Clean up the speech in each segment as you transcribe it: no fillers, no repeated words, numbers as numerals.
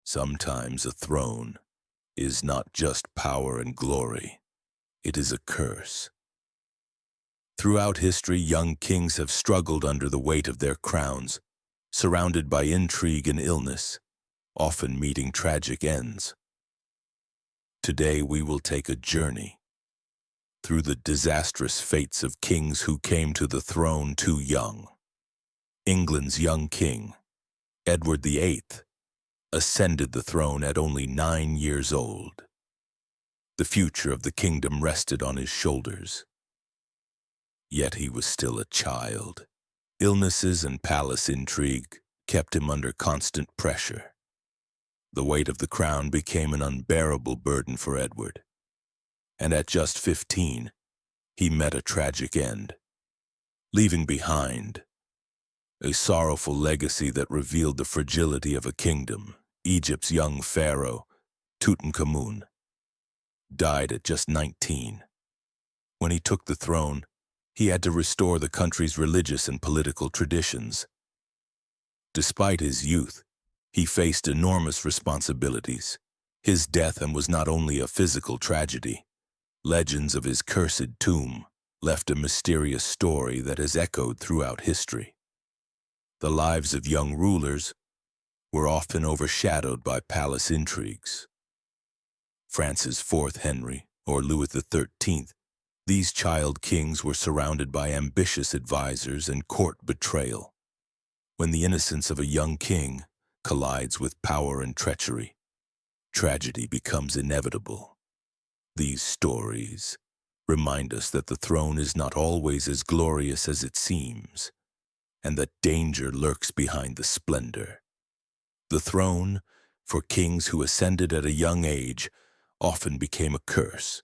Sometimes a throne is not just power and glory, it is a curse. Throughout history, young kings have struggled under the weight of their crowns, surrounded by intrigue and illness, often meeting tragic ends. Today we will take a journey through the disastrous fates of kings who came to the throne too young. England's young king, Edward VIII, ascended the throne at only 9 years old. The future of the kingdom rested on his shoulders. Yet he was still a child. Illnesses and palace intrigue kept him under constant pressure. The weight of the crown became an unbearable burden for Edward, and at just 15, he met a tragic end, leaving behind a sorrowful legacy that revealed the fragility of a kingdom. Egypt's young pharaoh, Tutankhamun, died at just 19. When he took the throne, he had to restore the country's religious and political traditions. Despite his youth, he faced enormous responsibilities. His death was not only a physical tragedy. Legends of his cursed tomb left a mysterious story that has echoed throughout history. The lives of young rulers were often overshadowed by palace intrigues. France's fourth Henry, or Louis XIII, these child kings were surrounded by ambitious advisors and court betrayal. When the innocence of a young king collides with power and treachery, tragedy becomes inevitable. These stories remind us that the throne is not always as glorious as it seems, and that danger lurks behind the splendor. The throne, for kings who ascended at a young age, often became a curse.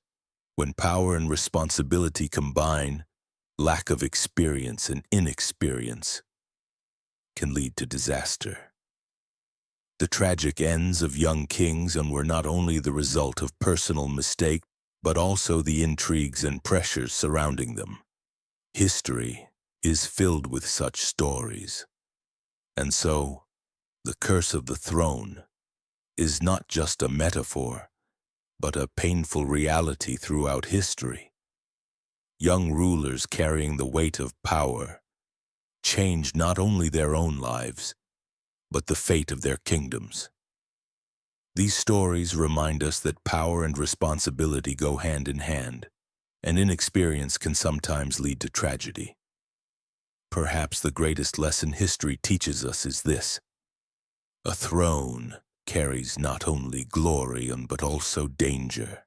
When power and responsibility combine, lack of experience and inexperience can lead to disaster. The tragic ends of young kings were not only the result of personal mistake, but also the intrigues and pressures surrounding them. History is filled with such stories. And so, the curse of the throne is not just a metaphor, but a painful reality throughout history. Young rulers carrying the weight of power changed not only their own lives, but the fate of their kingdoms. These stories remind us that power and responsibility go hand in hand, and inexperience can sometimes lead to tragedy. Perhaps the greatest lesson history teaches us is this: a throne carries not only glory but also danger.